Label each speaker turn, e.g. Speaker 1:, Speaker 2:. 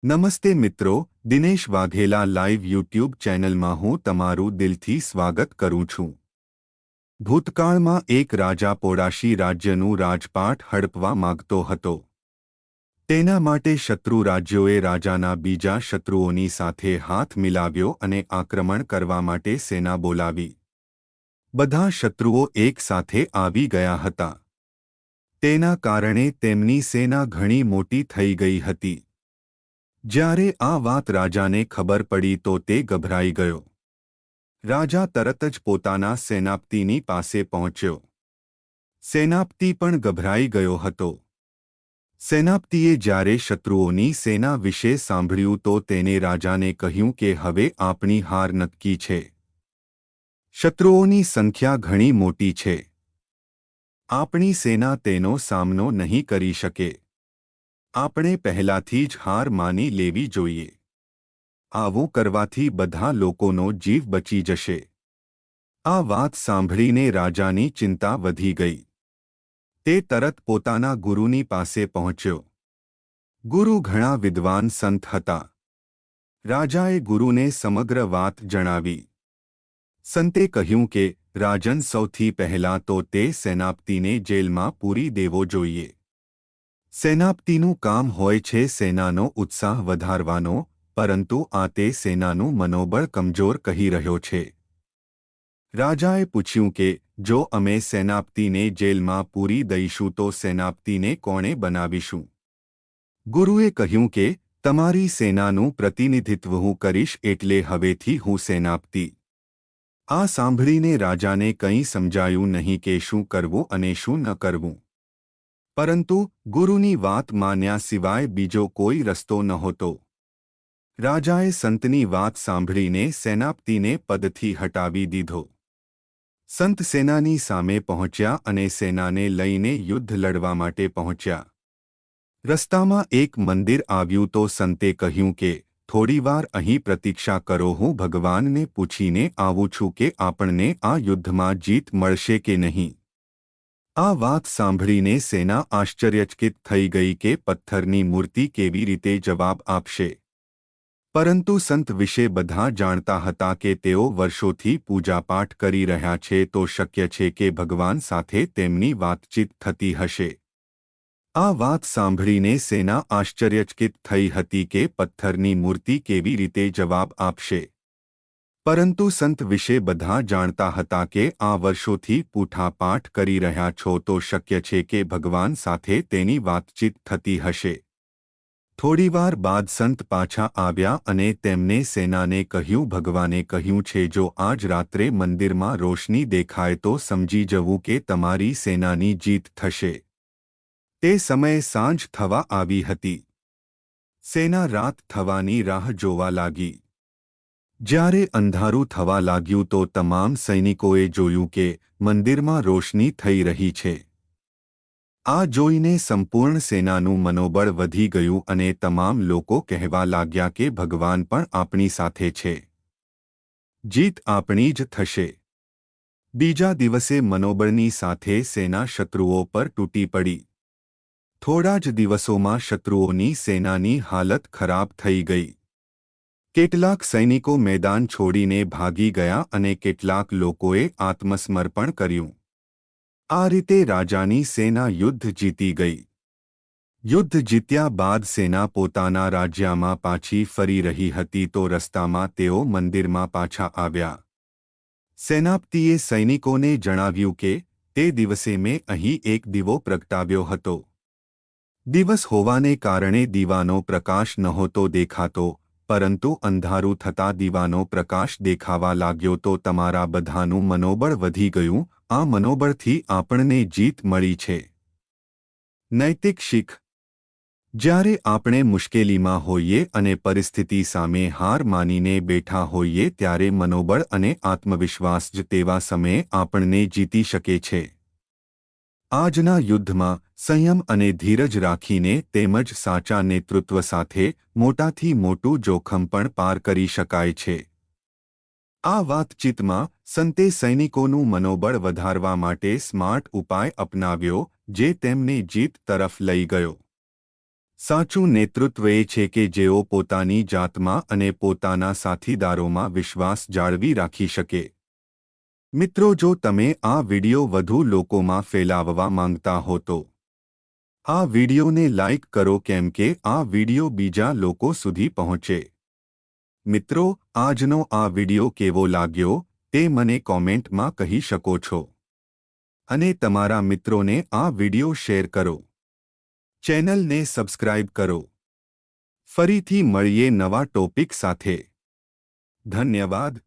Speaker 1: નમસ્તે મિત્રો, Dinesh Vaghela live YouTube ચેનલમાં હું તમારું દિલથી સ્વાગત કરું છું। ભૂતકાળમાં એક રાજા પોડાશી રાજ્યનું રાજપાટ હડપવા માંગતો હતો। તેના માટે શત્રુ રાજ્યોએ રાજાના બીજા શત્રુઓની સાથે હાથ મિલાવ્યો અને આક્રમણ કરવા માટે સેના બોલાવી। બધા શત્રુઓ એક સાથે આવી ગયા હતા। તેના કારણે તેમની સેના ઘણી મોટી થઈ ગઈ હતી। જ્યારે આ વાત રાજાને ખબર પડી તો તે ગભરાઈ ગયો। રાજા તરત જ પોતાના સેનાપતિની પાસે પહોંચ્યો। સેનાપતિ પણ ગભરાઈ ગયો હતો। સેનાપતિએ જ્યારે શત્રુઓની સેના વિશે સાંભળ્યું તો તેને રાજાને કહ્યું કે હવે આપણી હાર નક્કી છે। શત્રુઓની સંખ્યા ઘણી મોટી છે। આપણી સેના તેનો સામનો નહીં કરી શકે। આપણે પહેલાથી જ હાર માની લેવી જોઈએ। આવું કરવાથી બધા લોકોનો જીવ બચી જશે। આ વાત સાંભળીને રાજાની ચિંતા વધી ગઈ। તે તરત પોતાના ગુરુની પાસે પહોંચ્યો। ગુરુ ઘણા વિદ્વાન સંત હતા। રાજાએ ગુરુને સમગ્ર વાત જણાવી। સંતે કહ્યું કે રાજન, સૌથી પહેલાં તો તે સેનાપતિને જેલમાં પૂરી દેવો જોઈએ। સેનાપતિનું કામ હોય છે સેનાનો ઉત્સાહ વધારવાનો, પરંતુ આ તે સેનાનું મનોબળ કમજોર કહી રહ્યો છે। રાજાએ પૂછ્યું કે જો અમે સેનાપતિને જેલમાં પૂરી દઈશું તો સેનાપતિને કોણે બનાવીશું? ગુરુએ કહ્યું કે તમારી સેનાનું પ્રતિનિધિત્વ હું કરીશ, એટલે હવેથી હું સેનાપતિ। આ સાંભળીને રાજાને કંઈ સમજાયું નહીં કે શું કરવું અને શું ન કરવું। પરંતુ ગુરુની વાત માન્યા સિવાય બીજો કોઈ રસ્તો નહોતો। રાજાએ સંતની વાત સાંભળીને સેનાપતિને પદથી હટાવી દીધો। સંત સેનાની સામે પહોંચ્યા અને સેનાને લઈને યુદ્ધ લડવા માટે પહોંચ્યા। રસ્તામાં એક મંદિર આવ્યું તો સંતે કહ્યું કે થોડીવાર અહીં પ્રતીક્ષા કરો, હું ભગવાનને પૂછીને આવું છું કે આપણને આ યુદ્ધમાં જીત મળશે કે નહીં। આ વાત સાંભળીને સેના આશ્ચર્યચકિત થઈ ગઈ કે પથ્થરની મૂર્તિ કેવી રીતે જવાબ આપશે। પરંતુ સંત વિશે બધા જાણતા હતા કે તેઓ વર્ષોથી પૂજાપાઠ કરી રહ્યા છે, તો શક્ય છે કે ભગવાન સાથે તેમની વાતચીત થતી હશે। આ વાત સાંભળીને સેના આશ્ચર્યચકિત થઈ હતી કે પથ્થરની મૂર્તિ કેવી રીતે જવાબ આપશે। પરંતુ સંત વિશે બધા જાણતા હતા કે આ વર્ષોથી પૂજાપાઠ કરી રહ્યા છો, તો શક્ય છે કે ભગવાન સાથે તેની વાતચીત થતી હશે। થોડીવાર બાદ સંત પાછા આવ્યા અને તેમને સેનાને કહ્યું, ભગવાને કહ્યું છે જો આજ રાત્રે મંદિરમાં રોશની દેખાય તો સમજી જવું કે તમારી સેનાની જીત થશે। તે સમયે સાંજ થવા આવી હતી। સેના રાત થવાની રાહ જોવા લાગી। જ્યારે અંધારું થવા લાગ્યું તો તમામ સૈનિકોએ જોયું કે મંદિરમાં રોશની થઈ રહી છે। આ જોઈને સંપૂર્ણ સેનાનું મનોબળ વધી ગયું અને તમામ લોકો કહેવા લાગ્યા કે ભગવાન પણ આપણી સાથે છે। જીત આપણી જ થશે। બીજા દિવસે મનોબળની સાથે સેના શત્રુઓ પર તૂટી પડી। થોડા જ દિવસોમાં શત્રુઓની સેનાની હાલત ખરાબ થઈ ગઈ। કેટલાક સૈનિકો મેદાન છોડીને ભાગી ગયા અને કેટલાક લોકોએ આત્મસમર્પણ કર્યું। આ રીતે રાજાની સેના યુદ્ધ જીતી ગઈ। યુદ્ધ જીત્યા બાદ સેના પોતાના રાજ્યમાં પાછી ફરી રહી હતી તો રસ્તામાં તેઓ મંદિરમાં પાછા આવ્યા। સેનાપતિએ સૈનિકોને જણાવ્યું કે તે દિવસે મેં અહીં એક દીવો પ્રગટાવ્યો હતો। દિવસ હોવાને કારણે દીવાનો પ્રકાશ નહોતો દેખાતો, પરંતુ અંધારું થતાં દીવાનો પ્રકાશ દેખાવા લાગ્યો તો તમારા બધાનું મનોબળ વધી ગયું। આ મનોબળથી આપણને જીત મળી છે। નૈતિક શીખ: જ્યારે આપણે મુશ્કેલીમાં હોઈએ અને પરિસ્થિતિ સામે હાર માનીને બેઠા હોઈએ ત્યારે મનોબળ અને આત્મવિશ્વાસ જ તેવા સમયે આપણને જીતી શકે છે। આજના યુદ્ધમાં સંયમ અને ધીરજ રાખીને તેમજ સાચા નેતૃત્વ સાથે મોટાથી મોટું જોખમ પણ પાર કરી શકાય છે। આ વાતચીતમાં સંતે સૈનિકોનું મનોબળ વધારવા માટે સ્માર્ટ ઉપાય અપનાવ્યો, જે તેમને જીત તરફ લઈ ગયો। સાચું નેતૃત્વ એ છે કે જેઓ પોતાની જાતમાં અને પોતાના સાથીદારોમાં વિશ્વાસ જાળવી રાખી શકે. મિત્રો, જો તમે આ વિડિયો વધુ લોકોમાં ફેલાવવા માંગતા હો તો આ વિડિયોને લાઇક કરો કેમ કે આ વિડિયો બીજા લોકો સુધી પહોંચે. મિત્રો, આજનો આ વિડિયો કેવો લાગ્યો તે મને કોમેન્ટમાં કહી શકો છો. અને તમારા મિત્રોને આ વિડિયો શેર કરો. ચેનલને સબસ્ક્રાઇબ કરો. ફરીથી મળીએ નવા ટોપિક સાથે. ધન્યવાદ.